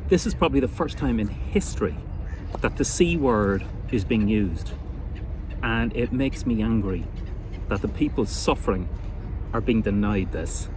This is probably the first time in history that the C word is being used, and it makes me angry that the people suffering are being denied this.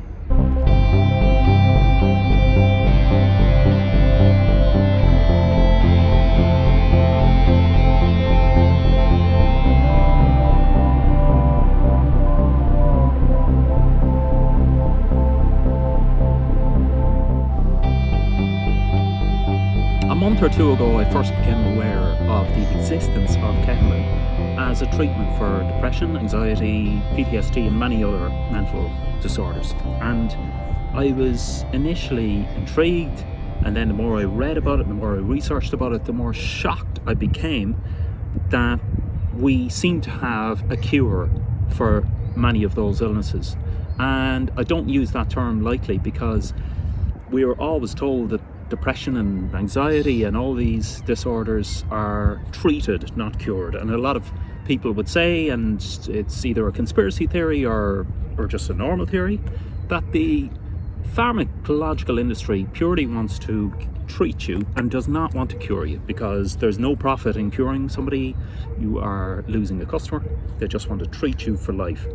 A month or two ago, I first became aware of the existence of ketamine as a treatment for depression, anxiety, PTSD, and many other mental disorders. And I was initially intrigued, and then the more I read about it, the more I researched about it, the more shocked I became that we seem to have a cure for many of those illnesses. And I don't use that term lightly, because we are always told that depression and anxiety and all these disorders are treated, not cured. And a lot of people would say, and it's either a conspiracy theory or just a normal theory, that the pharmacological industry purely wants to treat you and does not want to cure you, because there's no profit in curing somebody. You are losing a customer. They just want to treat you for life.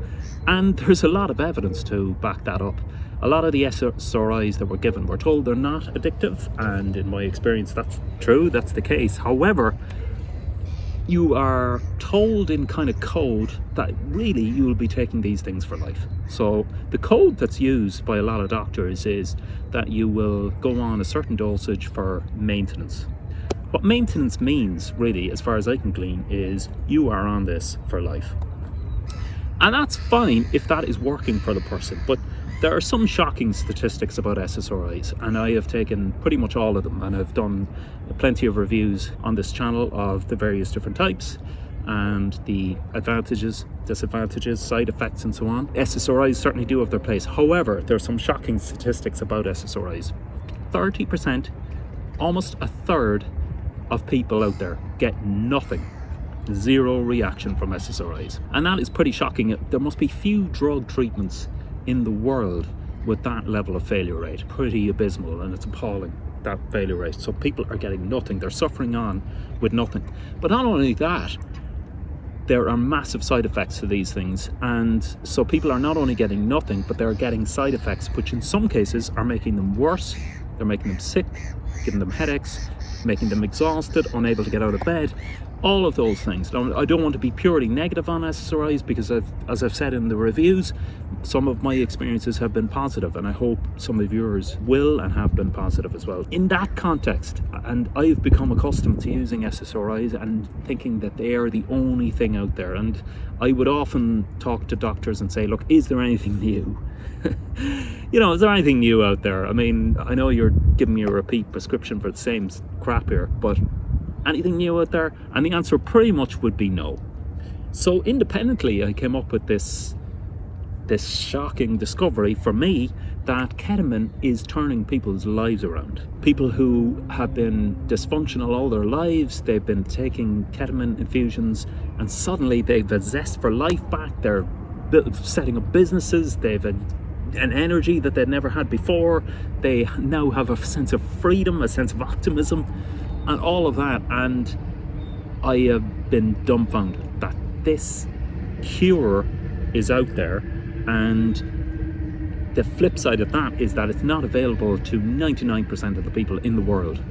And there's a lot of evidence to back that up. A lot of the SSRIs that we're given, we're told they're not addictive, and in my experience that's true, that's the case. However, you are told in kind of code that really you will be taking these things for life. So the code that's used by a lot of doctors is that you will go on a certain dosage for maintenance. What maintenance means, really, as far as I can glean, is you are on this for life. And that's fine if that is working for the person, but there are some shocking statistics about SSRIs, and I have taken pretty much all of them, and I've done plenty of reviews on this channel of the various different types and the advantages, disadvantages, side effects, and so on. SSRIs certainly do have their place. However, there are some shocking statistics about SSRIs. 30%, almost a third of people out there get nothing. Zero reaction from SSRIs. And that is pretty shocking. There must be few drug treatments in the world with that level of failure rate. Pretty abysmal, and it's appalling, that failure rate. So people are getting nothing. They're suffering on with nothing. But not only that, there are massive side effects to these things, and so people are not only getting nothing, but they're getting side effects, which in some cases are making them worse. They're making them sick, giving them headaches, making them exhausted, unable to get out of bed. All of those things. Now, I don't want to be purely negative on SSRIs, because as I've said in the reviews, some of my experiences have been positive, and I hope some of yours will and have been positive as well. In that context, and I've become accustomed to using SSRIs and thinking that they are the only thing out there, and I would often talk to doctors and say, look, is there anything new? Is there anything new out there? I mean, I know you're giving me a repeat prescription for the same crap here, but anything new out there? And the answer pretty much would be no. So independently, I came up with this shocking discovery for me, that ketamine is turning people's lives around. People who have been dysfunctional all their lives, they've been taking ketamine infusions, and suddenly they've a zest for life back. They're setting up businesses. They've an energy that they'd never had before. They now have a sense of freedom, a sense of optimism, and all of that. And I have been dumbfounded that this cure is out there, and the flip side of that is that it's not available to 99% of the people in the world.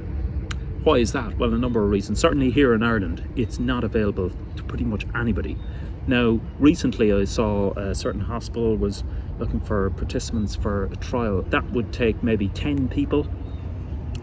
Why is that? Well, a number of reasons. Certainly here in Ireland, it's not available to pretty much anybody. Now, recently I saw a certain hospital was looking for participants for a trial that would take maybe 10 people,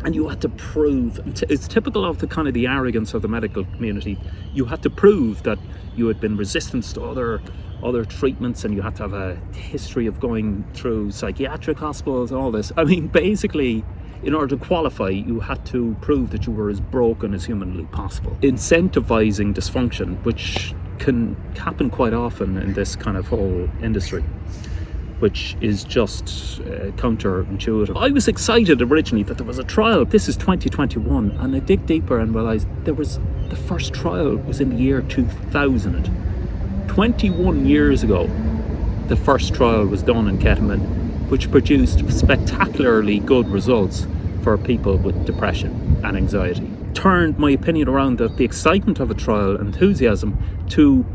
and you had to prove, it's typical of the arrogance of the medical community, you had to prove that you had been resistant to other treatments, and you had to have a history of going through psychiatric hospitals and all this. I mean, basically, in order to qualify, you had to prove that you were as broken as humanly possible. Incentivizing dysfunction, which can happen quite often in this kind of whole industry, which is just counterintuitive. I was excited originally that there was a trial. This is 2021, and I dig deeper and realised the first trial was in the year 2000. 21 years ago, the first trial was done in ketamine, which produced spectacularly good results for people with depression and anxiety. Turned my opinion around the excitement of a trial, enthusiasm, to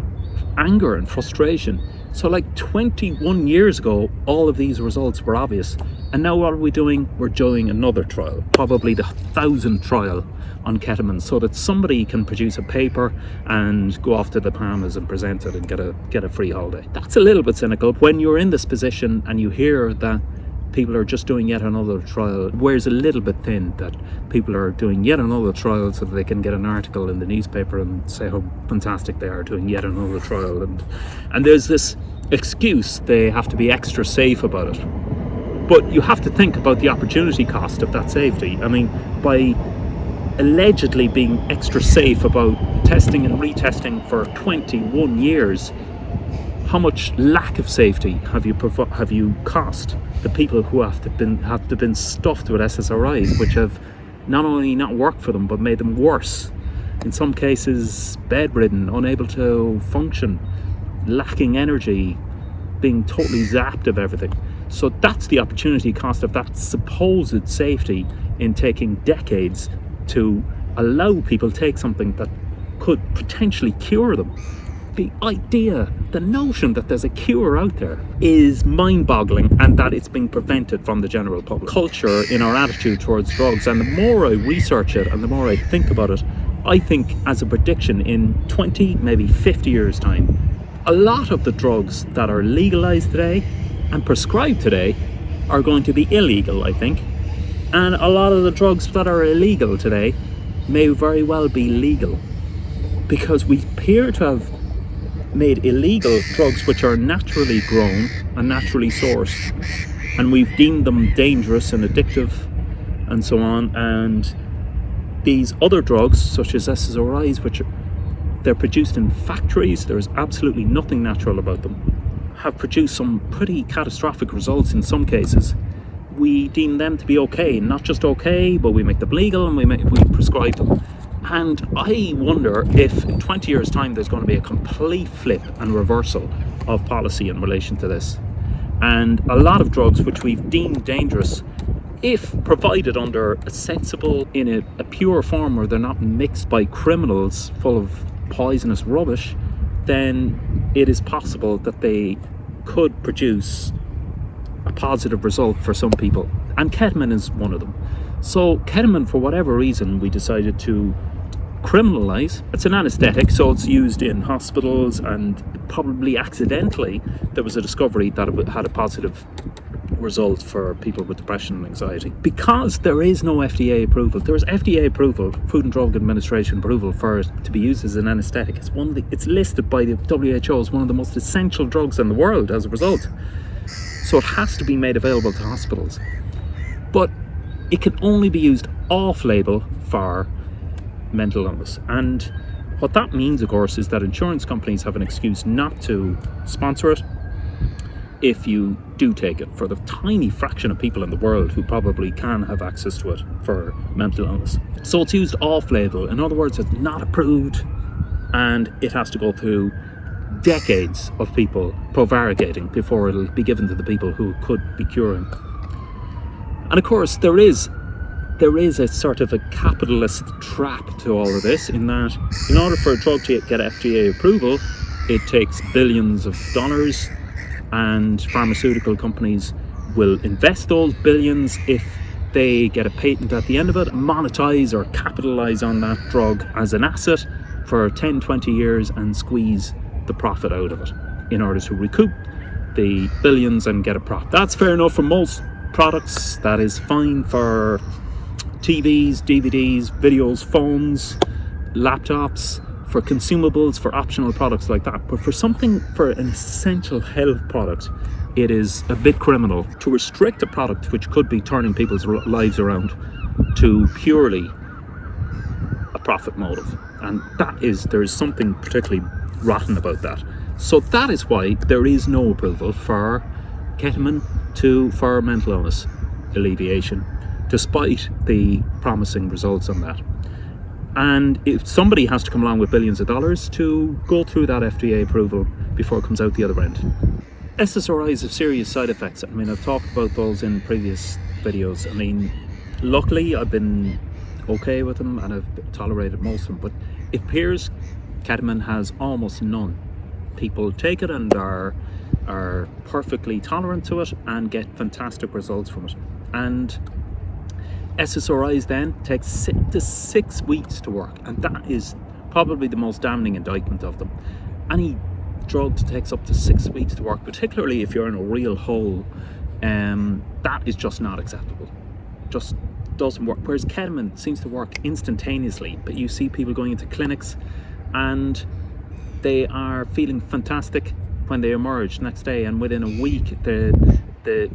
anger and frustration. So like 21 years ago, all of these results were obvious. And now what are we doing? We're doing another trial, probably the 1,000th trial on ketamine, so that somebody can produce a paper and go off to the Bahamas and present it and get a free holiday. That's a little bit cynical. When you're in this position and you hear that people are just doing yet another trial, it wears a little bit thin that people are doing yet another trial so that they can get an article in the newspaper and say how fantastic they are doing yet another trial. And there's this excuse they have to be extra safe about it. But you have to think about the opportunity cost of that safety. I mean, by allegedly being extra safe about testing and retesting for 21 years, how much lack of safety have you cost the people who have been stuffed with SSRIs, which have not only not worked for them but made them worse, in some cases bedridden, unable to function, lacking energy, being totally zapped of everything. So that's the opportunity cost of that supposed safety in taking decades to allow people to take something that could potentially cure them. The idea, the notion that there's a cure out there is mind-boggling, and that it's being prevented from the general public. Culture in our attitude towards drugs, and the more I research it and the more I think about it, I think as a prediction in 20, maybe 50 years' time, a lot of the drugs that are legalized today and prescribed today are going to be illegal, I think. And a lot of the drugs that are illegal today may very well be legal, because we appear to have made illegal drugs which are naturally grown and naturally sourced, and we've deemed them dangerous and addictive and so on. And these other drugs, such as SSRIs, they're produced in factories, there's absolutely nothing natural about them, have produced some pretty catastrophic results in some cases. We deem them to be okay, not just okay, but we make them legal and we prescribe them. And I wonder if in 20 years' time there's going to be a complete flip and reversal of policy in relation to this. And a lot of drugs which we've deemed dangerous, if provided under a sensible, in a pure form where they're not mixed by criminals full of poisonous rubbish, then it is possible that they could produce a positive result for some people. And ketamine is one of them. So ketamine, for whatever reason, we decided to criminalize. It's an anesthetic, so it's used in hospitals, and probably accidentally there was a discovery that it had a positive result for people with depression and anxiety. Because there is no FDA approval. There is FDA approval, Food and Drug Administration approval, for it to be used as an anesthetic. It's listed by the WHO as one of the most essential drugs in the world as a result. So it has to be made available to hospitals. But it can only be used off-label for mental illness. And what that means, of course, is that insurance companies have an excuse not to sponsor it if you do take it, for the tiny fraction of people in the world who probably can have access to it for mental illness. So it's used off-label. In other words, it's not approved, and it has to go through decades of people prevaricating before it'll be given to the people who could be curing. And of course, there is a sort of a capitalist trap to all of this, in that in order for a drug to get FDA approval, it takes billions of dollars, and pharmaceutical companies will invest those billions if they get a patent at the end of it, monetize or capitalize on that drug as an asset for 10-20 years and squeeze the profit out of it in order to recoup the billions and get a profit. That's fair enough for most products. That is fine for TVs, DVDs, videos, phones, laptops, for consumables, for optional products like that. But for an essential health product, it is a bit criminal to restrict a product which could be turning people's lives around to purely a profit motive. And there is something particularly rotten about that. So that is why there is no approval for ketamine for mental illness alleviation, despite the promising results on that. And if somebody has to come along with billions of dollars to go through that FDA approval before it comes out the other end. SSRIs have serious side effects. I mean, I've talked about those in previous videos. I mean, Luckily, I've been okay with them and I've tolerated most of them, but it appears ketamine has almost none. People take it and are perfectly tolerant to it and get fantastic results from it. And SSRIs then take 6 weeks to work, and that is probably the most damning indictment of them. Any drug that takes up to 6 weeks to work, particularly if you're in a real hole, that is just not acceptable. Just doesn't work. Whereas ketamine seems to work instantaneously, but you see people going into clinics and they are feeling fantastic when they emerge next day, and within a week the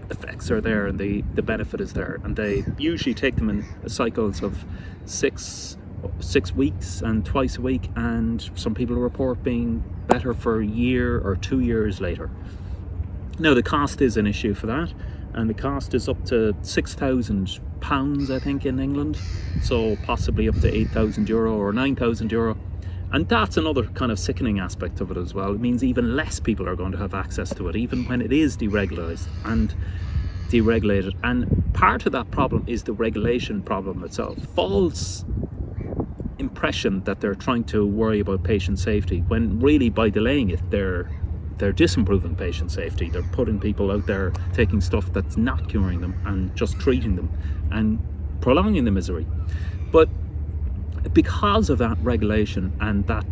effects are there and the benefit is there, and they usually take them in cycles of 6 weeks and twice a week, and some people report being better for a year or 2 years later. Now the cost is an issue for that, and the cost is up to £6,000 I think in England, so possibly up to €8,000 or €9,000. And that's another kind of sickening aspect of it as well. It means even less people are going to have access to it, even when it is deregulated. And part of that problem is the regulation problem itself. False impression that they're trying to worry about patient safety, when really by delaying it, they're disimproving patient safety. They're putting people out there taking stuff that's not curing them and just treating them and prolonging the misery. But because of that regulation and that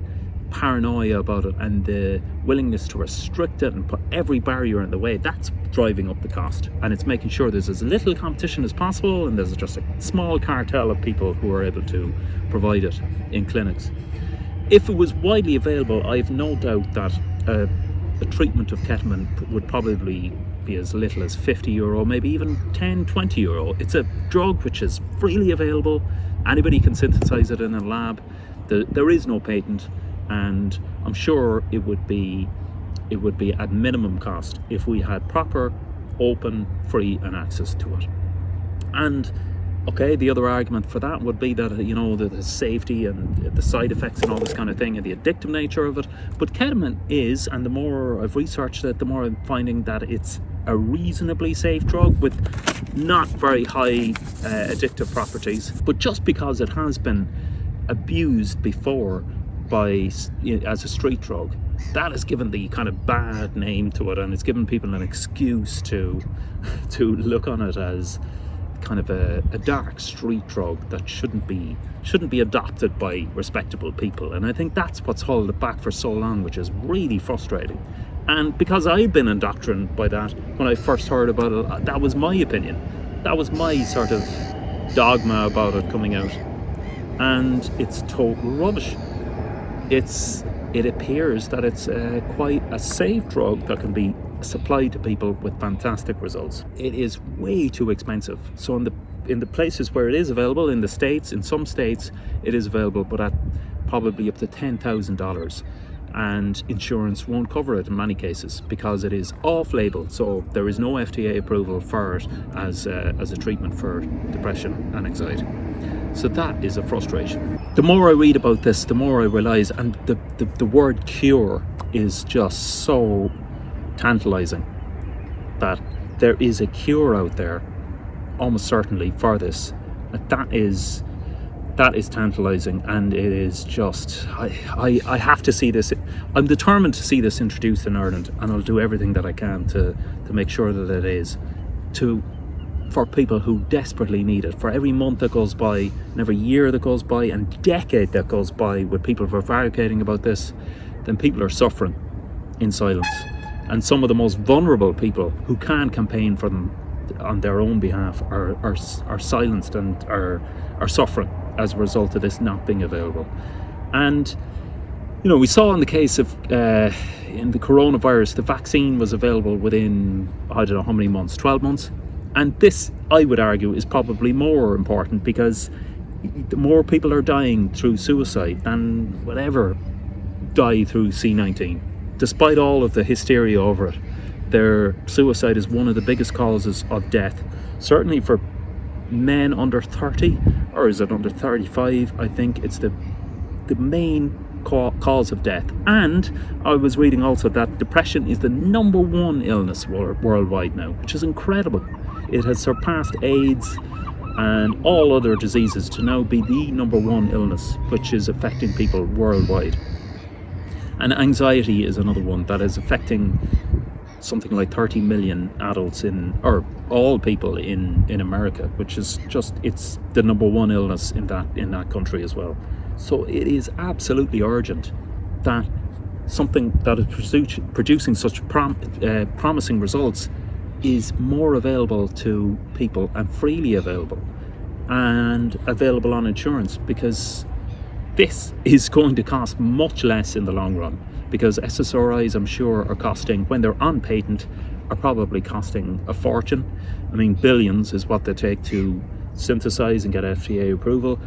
paranoia about it and the willingness to restrict it and put every barrier in the way, that's driving up the cost, and it's making sure there's as little competition as possible and there's just a small cartel of people who are able to provide it in clinics. If it was widely available, I have no doubt that a treatment of ketamine would probably be as little as €50, maybe even €10-20. It's a drug which is freely available. Anybody can synthesize it in a lab. There is no patent, and I'm sure it would be at minimum cost if we had proper, open, free and access to it. And okay, the other argument for that would be that, the safety and the side effects and all this kind of thing and the addictive nature of it. But ketamine is, and the more I've researched it, the more I'm finding that it's a reasonably safe drug with not very high addictive properties. But just because it has been abused before as a street drug, that has given the kind of bad name to it, and it's given people an excuse to look on it as kind of a dark street drug that shouldn't be adopted by respectable people. And I think that's what's held it back for so long, which is really frustrating. And because I've been indoctrinated by that when I first heard about it, that was my opinion, that was my sort of dogma about it coming out, and it's total rubbish. It appears that it's quite a safe drug that can be supplied to people with fantastic results. It is way too expensive. So in the places where it is available, in the States, in some states it is available, but at probably up to $10,000, and insurance won't cover it in many cases because it is off-label. So there is no FDA approval for it as a treatment for depression and anxiety. So that is a frustration. The more I read about this, the more I realise, and the word cure is just so tantalising, that there is a cure out there almost certainly for this. That is tantalising, and it is just, I have to see this. I'm determined to see this introduced in Ireland, and I'll do everything that I can to make sure that it is, for people who desperately need it. For every month that goes by, and every year that goes by, and decade that goes by with people prevaricating about this, then people are suffering in silence. And some of the most vulnerable people who can campaign for them on their own behalf are silenced and are suffering as a result of this not being available. And we saw in the case of in the coronavirus, the vaccine was available within, I don't know how many months, 12 months. And this, I would argue, is probably more important, because the more people are dying through suicide than would ever die through C19. Despite all of the hysteria over it, their suicide is one of the biggest causes of death, certainly for men under 30, or is it under 35? I think it's the main cause of death. And I was reading also that depression is the #1 illness worldwide now, which is incredible. It has surpassed AIDS and all other diseases to now be the number one illness which is affecting people worldwide. And anxiety is another one that is affecting something like 30 million adults or all people in America, which is just, it's the number one illness in that country as well. So it is absolutely urgent that something that is producing such promising results is more available to people and freely available and available on insurance, because this is going to cost much less in the long run, because SSRIs, I'm sure, are costing, when they're on patent, are probably costing a fortune. I mean, billions is what they take to synthesize and get FDA approval,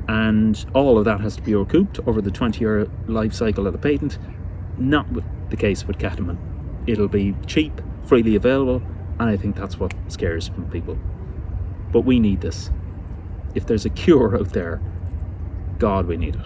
and all of that has to be recouped over the 20-year life cycle of the patent. Not the case with ketamine. It'll be cheap, freely available, and I think that's what scares people. But we need this. If there's a cure out there, God, we need it.